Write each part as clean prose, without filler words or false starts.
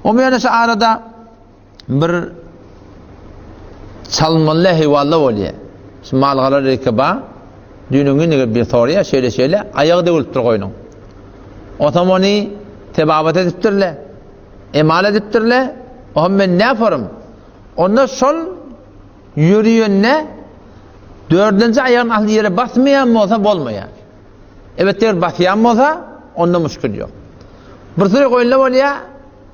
O meyana şu arada bir çalmalı heyvallı oluyor. Şu malgalar rekaba dününün bir soruya şöyle ayağı devulup dur koyunun. Otomoni tebabat ediptirle, emal ediptirle. O ben ne yaparım? Onda sol yürüyünne dördüncü ayağın ahli yere basmayan mı olsa bolmaya. Evet der basmayan mı olsa onda müşkül yok. Bir sürü koyunla oluyor.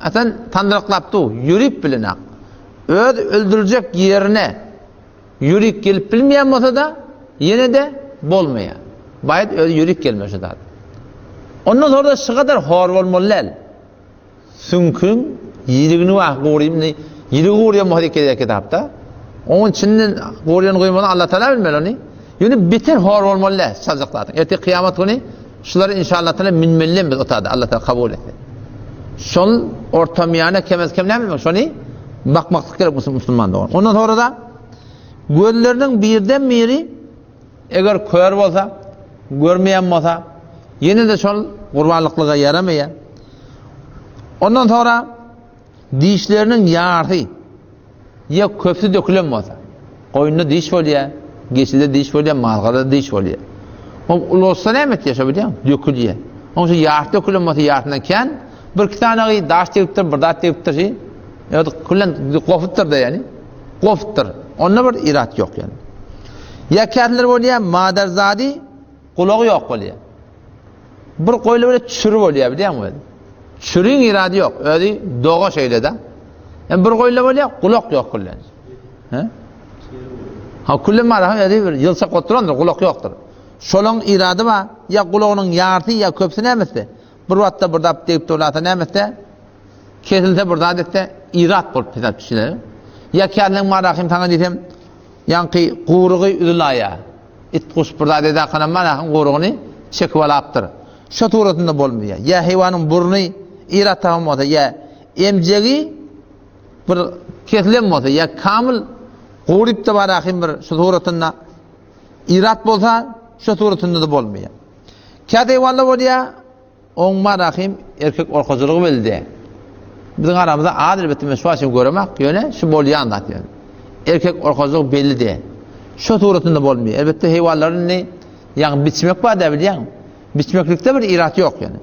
Atan tandıraklaptı, yürüyüp bilinak. Öldürecek yerine yürüyüp gelip bilmeyen olsa da yine de bolmaya. Bayit yürüyüp gelmesi da. Ondan sonra da şu kadar hor olmalılar. Sünkün yirigini var koyayım ne? Yirigi koyayım hareket kitapta. Onun içinden koyayım koymadan Allah Teala bilmeli onu. Yani biter hor olmalılar sazıklardan. Eti kıyamet günü şuları inşallah Teala minmellim biz otada Allah Teala kabul etti. Şol ortamiyane kemez kemler mi? Şunu bakmaklık gerek Müslüman da. Ondan sonra da gözlerinin birden biri eğer kör olsa, görmeyen olsa yine de şol kurbanlıklığa yaramayan. Ondan sonra dişlerinin yarı ya köftü dökülen olsa koyunda diş oluyor, geçide diş oluyor, malgada diş oluyor. O olsa ne emet yaşabiliyor? Dökülüyor. Onun için yarı dökülen olsa yarından ken bir iki tane daş tepiptir, bir daş tepiptir şey. Ya da kullan kofuttur da yani. Kofuttur. Onda bir irat yok yani. Ya kârler oluyor, maderzadi kulağı yok oluyor. Bir koyla böyle çürü oluyor biliyor musun? Çürüğün iradı yok. Öyle doğu şeyle de. Yani bir koyla oluyor, kulak yok kullan. Ha kullan var ya bir yılsa koturandır, kulak yoktur. Şolun iradı var. Ya kulağının yartı ya köpsüne emesi. Bir vatta burada deyip dolatı ne emesi? Kesilse burada adette irat bulup pisat pişiler. Ya kendin marahim sana dedim. Yankı kuyruğu üzülaya. İt kuş burada dedi akana marahim kuyruğunu çekip alaptır. Şu tuğratında bolmuyor. Ya hayvanın burnu irat tamam ya emceği bir kesilen ya kamil kuyruğu da marahim bir şu tuğratında irat bolsa şu tuğratında da bolmuyor. Kâd hayvanla oluyor. On marahim erkek orkacılığı bildi. Bizim aramızda adil bitti meşruatını görmek yöne şu bolya anlatıyor. Erkek orkacılığı belli de. Şu tuğratında bolmuyor. Elbette hayvanların ne yani biçmek var da biliyor musun? Biçmeklikte bir irat yok yani.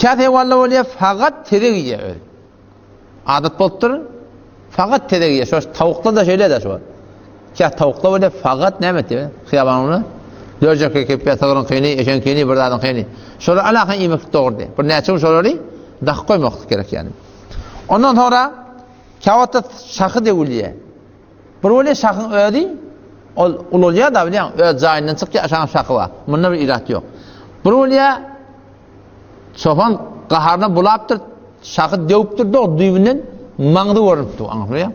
Kâd hayvanlar oluyor fakat teregiye öyle. Adet boldur. Fakat teregiye. Şu tavukta da şöyle de şu var. Kâd tavukta böyle fakat ne emeti? Kıyaban onu. Dörcek kekip yatağının kıyını, eşen kıyını, bırdağın kıyını. Şöyle alakın yemek doğru değil. Bir neçin şöyle dak koymak gerek yani. Ondan sonra kavatta şakı devliye. Bir öyle şakın ödü, uluya da biliyor musun? Öd zayinden çıkça aşağın şakı var. Bunda bir irat yok. Bir öyle çoban kaharına bulaptır, şakı devuptur da o düğümünden mağdı görünüptü. Anlıyor musun?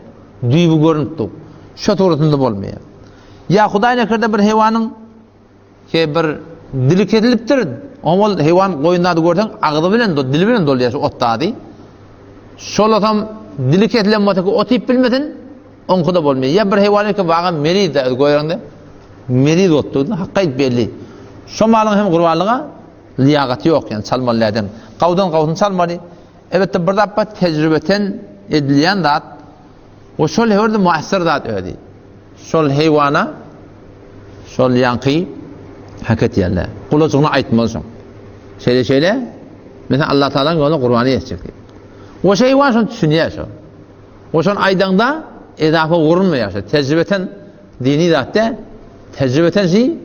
Düğümü görünüptü. Şu tuğratında olmuyor. Ya Huday nekirde bir hayvanın ki bir dili kesiliptir. Ama hayvan koyunlarda görsen ağzı bilen dili bilen doluyor ottadı. Şol adam dili kesilen motaki otip bilmesin onku da bolmuyor. Ya bir hayvanı ki bağa meri de koyarında meri de ottu. Hakkayet belli. Şu malın hem kurbanlığa liyakati yok yani salmalılardan. Kavdan salmalı. Evet de bir defa tecrübeten edilen zat o şol hayvanı muassir zat öyle. Şol hayvana şol yankı hakikat yerler. Kulacığını aytmalısın. Şeyle mesela Allah Teala'nın yoluna kurbanı yetecek. O şey var şunu düşünüyor şu. O şun aydanda edafa vurulmuyor şu. Tecrübeten dini zaten tecrübeten şey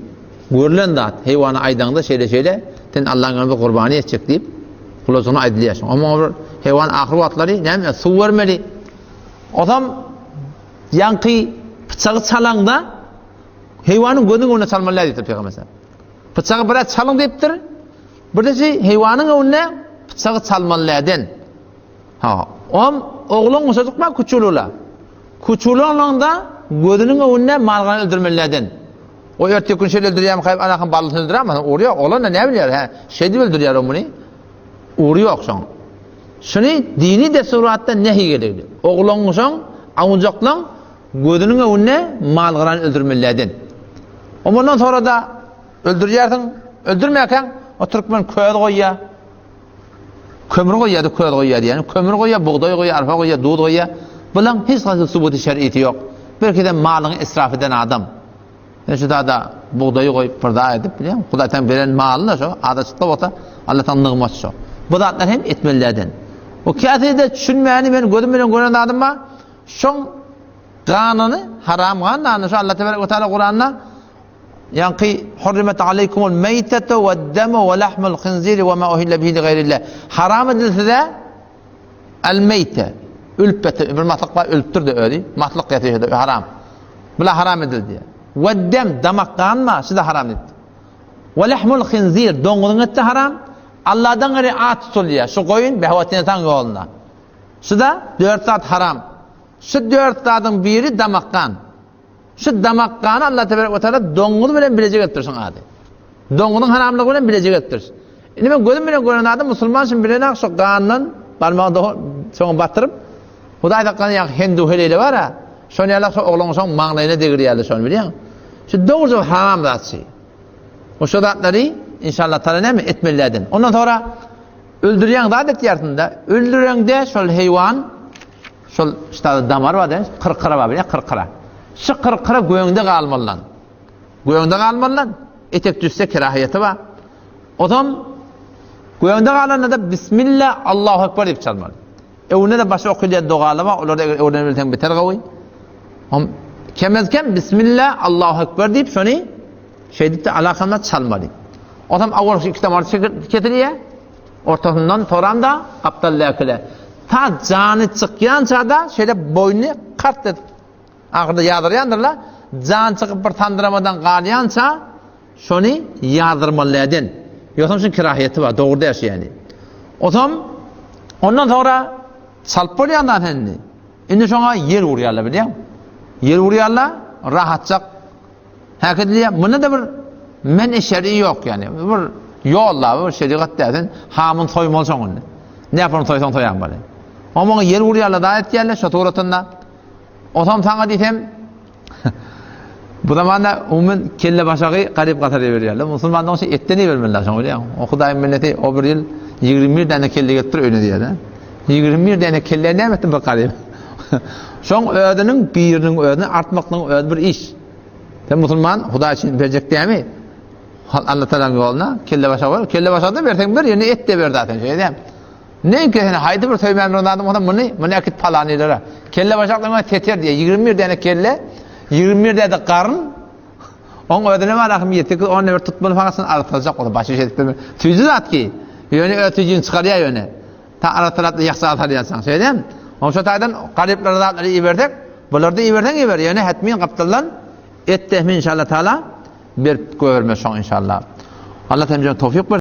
görülen zat hayvanı aydanda şeyle ten Allah'ın yoluna kurbanı yetecek deyip kulacığını aydılıyor. Ama hayvan ahir vakitleri ne su vermeli. Adam yankı bıçağı çalanda hayvanın gönlünün önüne çalmalılar deyip Peygamber. Bıçağı biraz çalın deyiptir. Bir de şey hayvanın önüne bıçağı çalmalılardan. Oğlun çocuk var küçülüyorlar. Küçülüyorlar da gözünün önüne malgını öldürmelilerden. O erteki gün şey öldürüyor, kayıp anakın balını öldürüyor ama uğruyor. Oğlan da ne biliyor? Şey de öldürüyor onu. Uğruyor son. Şunu dini desuratta nehi gelir. Oğlun son avucaklan gözünün önüne malgını öldürmelilerden. Ondan sonra da öldürüyorsun, öldürmeyken o Türkmen köyde koyuyor. kömür goýýardy, köz goýýardy ýani kömür goýýar, buğday goýýar, arpa goýýar, duýd goýýar. Bulan hiç gaýsy subuty şer'iýeti ýok. Belki de malyny israf eden adam. Şu da buğdayı goýup pırda edip bilýän, Hudaýdan beren malyna şo, ada çykda bolsa Allahdan nygmat şo. Bu zatlar hem etmelilerden. O käsede düşünmäni men gözüm bilen gören adamma şoň ganyny haram ganyny şo Allah Teala Kur'an'da yanqi hurrimet aleykumul meytetu ve'd-damu ve lahmul khinziri ve ma uhilla bihi li gayrillah. Haram edilse el meyte ülpete bir matlakla ölüptürdi ödi. Matlak ýatyşdy haram. Bula haram edildi. Ve'd-dam damak ganma şida haram edildi. Ve lahmul khinzir doňunyň eti haram. Allah'dan gari at tutulýar. Şu goýun behwatine taň ýoluna. Şida 4 saat haram. Şu 4 satyň biri damak gan. Şu damak gany Allah Teala doňuny bilen bilecek etdirsin ady. Doňunyň haramlygy bilen bilecek etdirsin. Indi men gözüm bilen gören adam musulman şin bilenak şu ganyň barmagynda soň batyryp Hudaýda gany ýa Hindu helele bar ha. Şonu ýa şu oglaň soň maňlaýyna degirýärler şonu bilýän. Şu doğru haram zatçy. O şu zatları inşallah Taala näme etmelilerden. Ondan sonra öldürýän zat ýartynda öldüreňde şol heýwan şol işte damar bar da qırqıra bar bilýän qırqıra. Şu qırqıra göňde galmalan. Göňde galmalan etek düşse kerahiýeti bar. Odam göňde galanda bismillah Allahu ekber diýip çalmaly. Öwne de başa okuyýan dogalama olarda öwrenilden beter gawy. Kemezken bismillah Allahu ekber diýip şonu şeýdikde alakanda çalmaly. Odam awal iki tamar ketirýär. Ortasından toranda gapdallakyle. Ta jany çykýan çağda şeýle boynuny qart edip agyrda ýadyrýandyrlar. Jan çykyp bir tandyramadan galýança şonu ýadyrmalydan. Ýoksa şu kerahiýeti bar, dogry däş ýani. Odam ondan sonra salp bolýandan hendi. Indi şoňa yer urýarlar bilýän. Yer urýarlar, rahatçak häketliýär. Bunda da bir men şer'i ýok ýani. Bir ýollar, bir şeriat däsen, hamyn toýmaly şoňundy. Näpem toýsaň toýan bary. Ama yer urýarlar da etýärler şo toratynda. Otam saňa diýsem bu zamanda umumen kelle başagy garyp gatary berýärler. Musulmandan şo etdeni bermelär şoň bilýän. O Hudaýyň milleti o bir ýyl 21 däne kelle getir öýne diýär. 21 däne kelle nämetdi bir garyp. Şoň ödüniň biriniň ödüni artmaklyň ödü bir iş. Sen musulman Hudaý üçin berjek diými? Allah Teala'nın ýoluna kelle başa var. Kelle başada berseň bir ýene et de ber zaten şeýdem. Näki seni haýdy bir söýmämden adam ondan muny akit palanylara. Kelle başaklaryň teter diýe 21 däne kelle, 21 däne garyn. Oň ödüne bar ahmiýeti ki onu bir tutmaly faqatsyn artacak o başy şeýdip. Tüýdi zat ki ýöne ötüjin çykarýar ýöne. Ta aratarapda ýaksa atarýarsan şeýdem. Oň şu taýdan garyplar zatları iberdik. Bularda iberden iber ýöne hatmyn gapdallan etdehmi inşallah Taala berip görme şoň inşallah. Allah temizden tawfik